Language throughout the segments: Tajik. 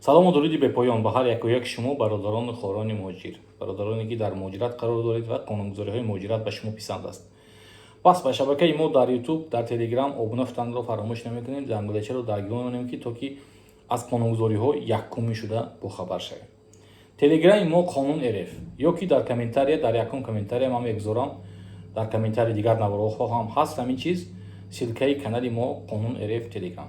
салому дуруди бепоён ба ҳар яку як шумо бародарону хорони муҳоҷир, бародароне ки дар муҳоҷират қарор доред ва қонунгузориҳои муҳоҷират ба шумо писанд аст. пас ба шабакаи мо дар YouTube, дар Telegram обуна шуданро фаромӯш намекунем, зангулачаро даргирон монем ки то ки аз қонунгузориҳо яккуми шуда бохабар шавем. Телеграми мо Қонун РФ, ё ки дар комментария, дар якум комментария ман мегузорам, дар комментарии дигар навораҳо ҳам ҳаст ҳамин чиз, силкаи канали мо Қонун РФ Телеграм.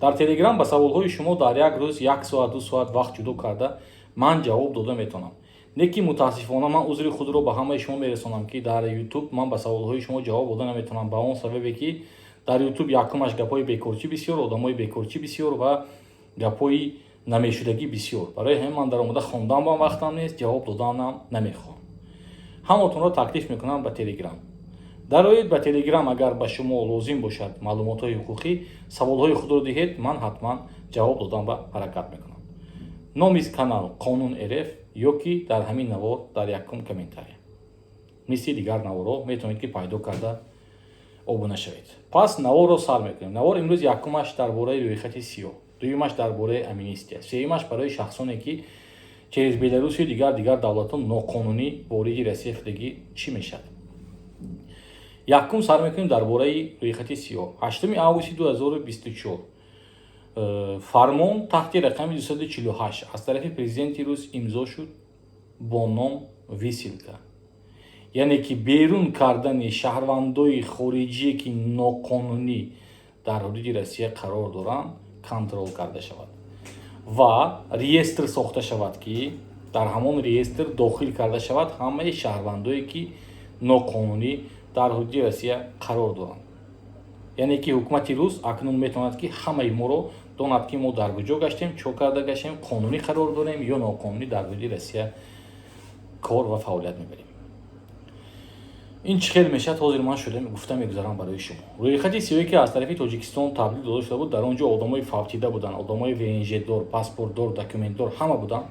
дар Телеграм ба саволҳои шумо дар як рӯз 1 соат 2 соат вақт ҷудо карда ман ҷавоб дода метавонам. Не ки мутаассифона ман узри худро ба ҳамаи шумо мерасонам ки дар YouTube ман ба саволҳои шумо ҷавоб дода наметавонам, ба он сабабе ки дар YouTube якумаш гапҳои бекорчӣ бисёр, одамои бекорчӣ бисёр ва гапҳои намешудагӣ бисёр. Барои ҳамин ман дар омода хондан ба вақтам нест, ҷавоб доданам намехоҳам. ҳаматонро таклиф мекунам ба Telegram. дароед ба Telegram, агар ба шумо лозим бошад маълумотҳои ҳуқуқӣ, саволҳои худро диҳед, ман ҳатман ҷавоб додан ба ҳаракат мекунам. номи канал Қонун РФ ё ки дар ҳамин навор дар якум комментария. мисли дигар наворҳо метавонед ки пайдо карда обуна шавед. Пас наворро сар мекунем. навор имрӯз якумаш дар бораи рӯйхати сиёҳ, дуюмаш дар бораи амнистия, сеюмаш барои шахсоне ки через Беларусию дигар давлатҳо ноқонунӣ вориди Россия шудагӣ чӣ мешавад. якум сар мекунем дар бораи рӯйхати сиёҳ. 8 августи 2024 фармон таҳти рақами 248 аз тарафи президенти рус имзо шуд бо ном висилка, яъне ки берун кардани шаҳрвандои хориҷие ки ноқонунӣ дар ҳудуди Россия қарор доранд контрол карда шавад ва реестр сохта шавад ки дар ҳамон реестр дохил карда шавад ҳамаи шаҳрвандое ки ноқонунӣ дар ҳудуди Россия қарор доранд. яъне ки ҳукумати рус акнун метавонад ки ҳамаи моро донад ки мо дар куҷо гаштем, чо карда гаштем, қонунӣ қарор дорем ё ноқонунӣ дар ҳудуди Россия кор ва фаъолият мебарем. ин чӣ хел мешавад, ҳозир ман шуда гуфта мегузарам барои шумо. рӯйхати сиёҳе ки аз тарафи Тоҷикистон таблиғ дода шуда буд, дар он ҷо одамои фавтида буданд, одамои ВНЖ-дор, паспортдор, документдор ҳама буданд.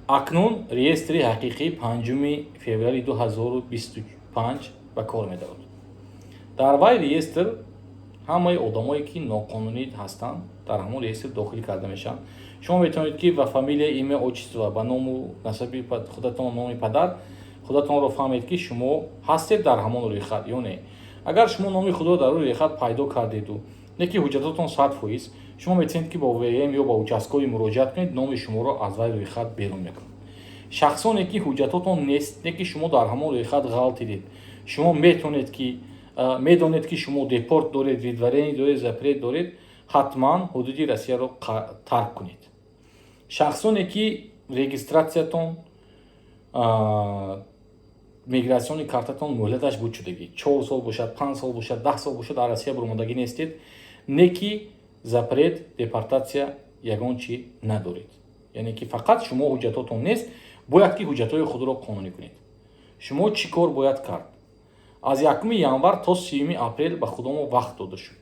акнун реестри ҳақиқӣ 5 феврали 2025 ба кор медарад. дар вай реестр ҳамаи одамое ки ноқонунӣ ҳастанд дар ҳамон реестр дохил карда мешаванд. шумо метавонед ки ба фамилия, имя, отчество, ба ному насаби худатон, номи падар худатонро фаҳмед ки шумо ҳастед дар ҳамон рӯйхат ё не. агар шумо номи худро дар рӯйхат пайдо кардеду не ки ҳуҷҷатотон 100%, шумо метавонед ки бо ВМ ё ба участковӣ муроҷиат кунед, номи шуморо аз вай рӯйхат берун мекунад. шахсоне ки ҳуҷҷатотон нест, не ки шумо дар ҳамон рӯйхат ғалтидед, шумо медонед ки шумо депорт доред, видварение доред, запрет доред, ҳатман ҳудуди Россияро тарк кунед. шахсоне ки регистратсиятон миграсиони картатон муҳлаташ буд шудагӣ 4 сол бошад, 5 сол бошад, 10 сол бошад, дар Россия бурмадагӣ нестед, не ки запрет, депортатсия ягон чӣ надоред. яъне ки фақат шумо ҳуҷҷатотон нест, бояд ки ҳуҷҷатҳои худро қонунӣ кунед. шумо чӣ кор бояд кард? аз 1 январ то 30 апрел ба худомо вақт дода шуд.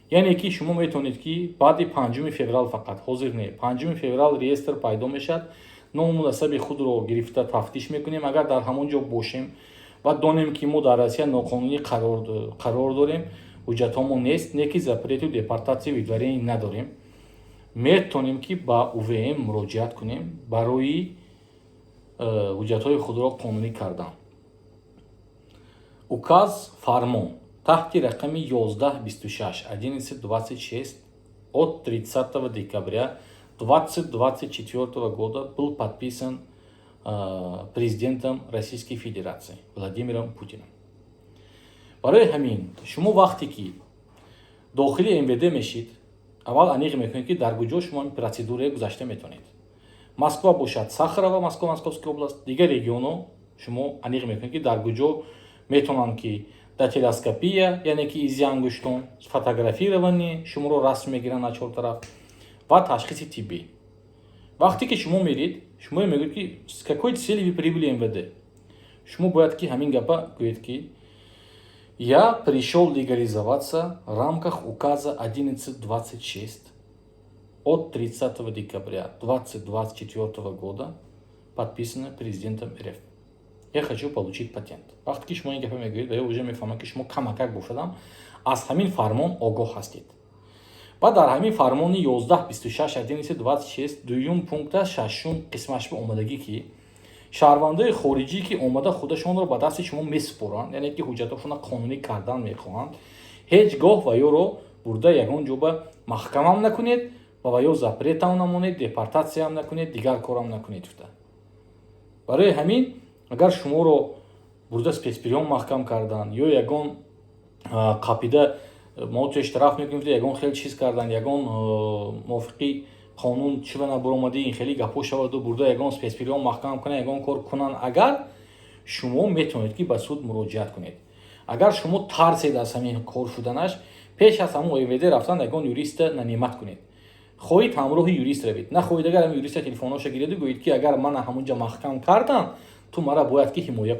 яъне ки шумо метавонед ки баъди 5 феврал, фақат ҳозир не, 5 феврал реестр пайдо мешавад, ному насаби худро гирифта тафтиш мекунем. агар дар ҳамон ҷо бошем ва донем ки мо дар Россия ноқонунӣ қарор дорем, ҳуҷҷатҳомо нест, не ки запрету депортатсия видварение надорем, метавонем ки ба УВМ муроҷиат кунем барои ҳуҷҷатҳои худро қонунӣ кардан. указ фармон таҳти рақами 1126 1126 от 30 декабря 2024 года был подписан президентом Российской Федерации Владимиром Путиным. барои ҳамин шумо вақте ки дохили МВД мешид, аввал аниқ мекунед ки дар куҷо шумо ин процедураи гузашта метавонед. Москва бошад Сахарова, Москва, Московская область, дигар регионо шумо аниқ мекунед ки дар куҷо метавонанд ки дактилоскопия, яъне ки изи ангуштон, фотографирование шуморо расм мегиранд аз чор тараф ва ташхиси тиббӣ. вақте ки шумо мерид, шумо мегӯед ки с какой цели вы прибыли МВД. шумо бояд ки ҳамин гапа гӯед ки я пришел легализоваться в рамках указа 1126 от 30 декабря 2024 года, подписано президентом РФ. я хочу получить патент. вақте ки шумо ин гапа мегӯед, ва я уже мефаҳмам ки шумо камакак бошадам аз ҳамин фармон огоҳ ҳастед. ва дар ҳамин фармони 1126/26 дуюм пункта шашум қисмаш ба омадагӣ ки шаҳрвандои хориҷӣ ки омада худашонро ба дасти шумо месупоранд, яъне ки ҳуҷҷатҳояшонро қонунӣ кардан мехоҳанд, ҳеҷ гоҳ ва ёро бурда ягон ҷо ба маҳкамам накунед ва ё запретам намонед, депортатсиям накунед, дигар корам накунед гуфта. барои ҳамин агар шуморо бурда спецприён маҳкам кардан ё ягон қапида мо штраф мекунем, ягон хел чиз кардан, ягон мувофиқи қонун чила набаромадӣ, хеле гапҳо шаваду бурда ягон спецприён маҳкам кунад, ягон кор кунанд, агар шумо метавонед ки ба суд муроҷиат кунед. Агар шумо тарсед аз ҳамин кор шуданаш, пеш аз ҳамон ОВД рафтан ягон юриста нанимат кунед. хоҳед ҳамроҳи юрист равед, нахоҳед агар ҳамин юриста телефоношо гиреду гӯед ки агар мана ҳамонҷа маҳкам кардам, ту мара бояд ки ҳимоя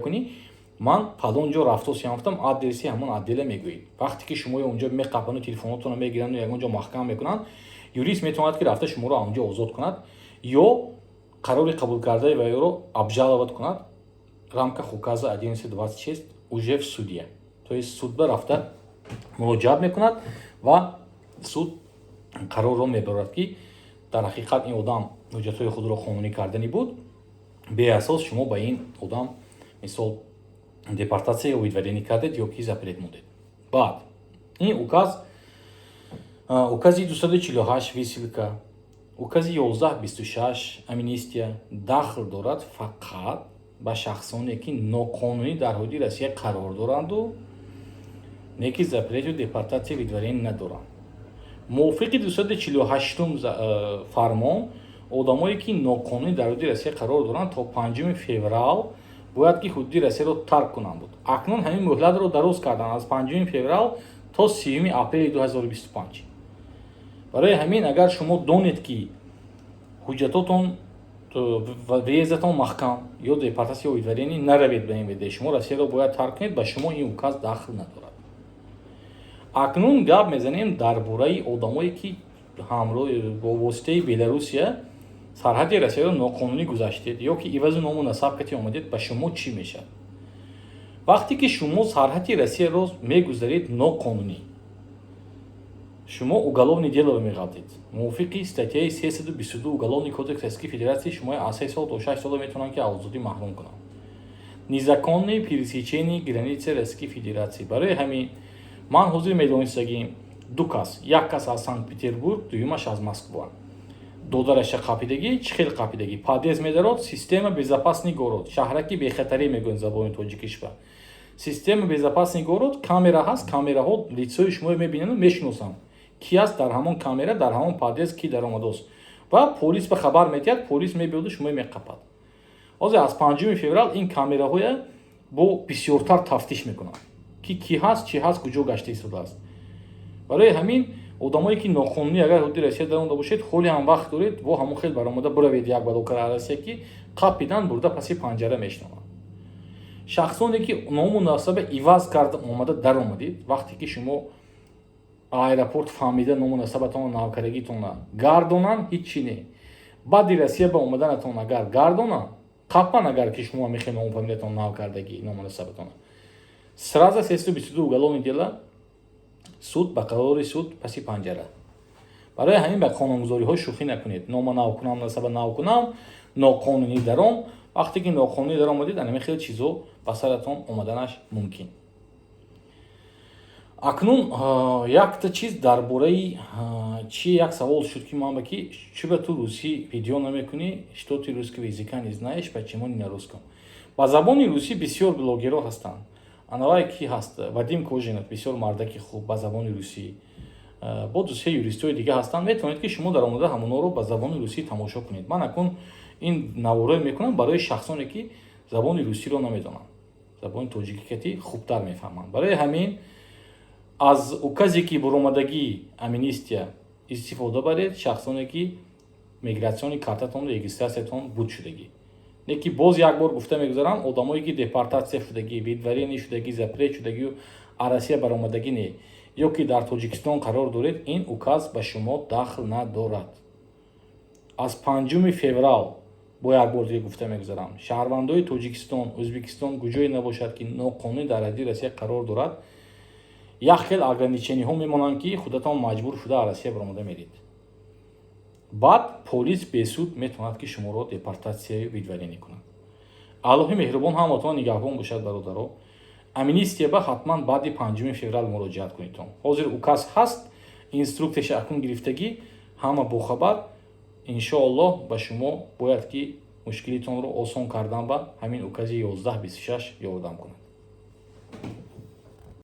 кунӣ. Ман фалон ҷо рафтосиям гуфтам, адреси ҳамон отдела мегӯед. вақте ки шумо онҷо меқапану телефонотонро мегиранд ягон ҷо маҳкам мекунанд, юрист метавонад ки рафта шуморо онҷо озод кунад ё қарори қабул кардаи вайро обжаловат кунад в рамках указа 1126 уже в суде. То есть судба рафта муроҷиат мекунад ва суд қарорро мебарад ки дар ҳақиқат ин одам ҳуҷҷатҳои худро қонунӣ кардани буд, беасос шумо ба ин одам мисол депортация ё видваренӣ кардед ё ки запрет мудед. баъд ин укази 248 висилка, укази 1126 амнистия дахл дорад фақат ба шахсоне ки ноқонунӣ дар ҳудуди Россия қарор доранду не ки запрету депортация видваренӣ надоранд. мувофиқи 248 фармон, одамое ки ноқонунӣ дар ҳудуди Россия қарор доранд то 5 феврал бояд ки ҳудуди Россияро тарк кунанд буд. Акнун ҳамин муҳлатро дароз карданд аз 5 феврал то 30 апрели 2025. барои ҳамин агар шумо донед ки ҳуҷҷатотон виезатон маҳкам ё депортация ё видваренӣ наравед ба ин виде, шумо Россияро бояд тарк кунед, ба шумо ин указ дахл надорад. акнун гап мезанем дар бораи одамое ки бо воситаи Беларусия сарҳади Россияро ноқонунӣ гузаштед ё ки ивазу ному насаб кати омадед, ба шумо чӣ мешавад? вақте ки шумо сарҳади Россияро мегузаред ноқонунӣ, шумо уголовное дело меғалтед. мувофиқи статьяи 322 Уголовный кодекс Российской Федерации шумо аз 6 сол то 6 сол метавонанд ки озодӣ маҳрум кунанд. Незаконное пересечение границы Российской Федерации. барои ҳамин ман ҳозир медонистагим ду кас, як кас аз Санкт-Петербург, дуюмаш аз Москва додараша қапидагӣ, чӣ хел қапидагӣ подъезд медарод, система безопасный город, шаҳраки бехатарӣ мегӯянд забони тоҷикишва. система безопасный город, камера ҳаст, камераҳо лицои шуморо мебинанд, мешиносанд ки аст дар ҳамон камера, дар ҳамон подъезд ки даромадост ва полис ба хабар медиҳад, полис мебиёду шумо меқапад. ҳозир аз 5 феврал ин камераҳоя бо бисёртар тафтиш мекунанд ки ҳаст, чӣ ҳаст, куҷо гашта истодааст. барои ҳамин одамое ки ноқонунӣ агар ҳудуди Россия дар он бошед, ҳоли ҳам вақт доред, во ҳамон хел баромада буравед як балокара Россия ки қапидан бурда паси панҷара мешинонанд. шахсоне ки номунасаба иваз карда омада даромадед, вақте ки шумо аэропорт фаҳмида номунасабатон навкарагитона гардонанд, ҳичи не. баъди Россия ба омаданатон агар гардонанд, қапан агар ки шумо мехоед номуфамилиятон навкардагӣ номунасабатона, сразу 322 уголовное дело, суд ба қарори суд паси панҷара. барои ҳамин ба қонунгузориҳо шӯхӣ накунед. нома нав кунам, насаба нав кунам, ноқонунӣ даром. вақте ки ноқонунӣ даромадед, анаме хеле чизо ба саратон омаданаш мумкин. акнун якта чиз дар бораи чи як савол шуд ки ман ки чӯба ту русӣ видео намекунӣ, что ты русского языка не знаешь, почему не на русском? ба забони русӣ бисёр блогерҳо ҳастанд. анавай ки ҳаст Вадим Кожинов, бисёр мардаки хуб ба забони русӣ, бо дусе юристҳои дига ҳастанд. метавонед ки шумо дар омада ҳамонҳоро ба забони русӣ тамошо кунед. ман акун ин наворо мекунам барои шахсоне ки забони русиро намедонанд, забони тоҷикӣ хубтар мефаҳманд. барои ҳамин аз указе ки баромадагӣ амнистия истифода баред, шахсоне ки мигратсиони картатон регистратсиятон буд шудагӣ. не ки боз як бор гуфта мегузарам, одамое ки депортация шудагӣ, видваренӣ шудагӣ, запрет шудагию аз Россия баромадагӣ не, ё ки дар Тоҷикистон қарор доред, ин указ ба шумо дахл надорад. аз 5 феврал бо як бор дига гуфта мегузарам, шаҳрвандои Тоҷикистон, Ӯзбекистон куҷое набошад ки ноқонунӣ дар ҳадуди Россия қарор дорад, як хел ограничениҳо мемонанд, ки худатон маҷбур шуда аз Россия баромада меред. баъд полис бесуд метавонад ки шуморо депортатсия видварӣ кунад. аллоҳи меҳрубон ҳаматон нигаҳбон бошад бародаро. амнистия ба ҳатман баъди 5 феврал муроҷиат кунедтон. ҳозир указ ҳаст, инструктияш акун гирифтагӣ, ҳама бохабар. иншоаллоҳ ба шумо бояд ки мушкилитонро осон кардан ба ҳамин укази 1126 ёрдам кунад.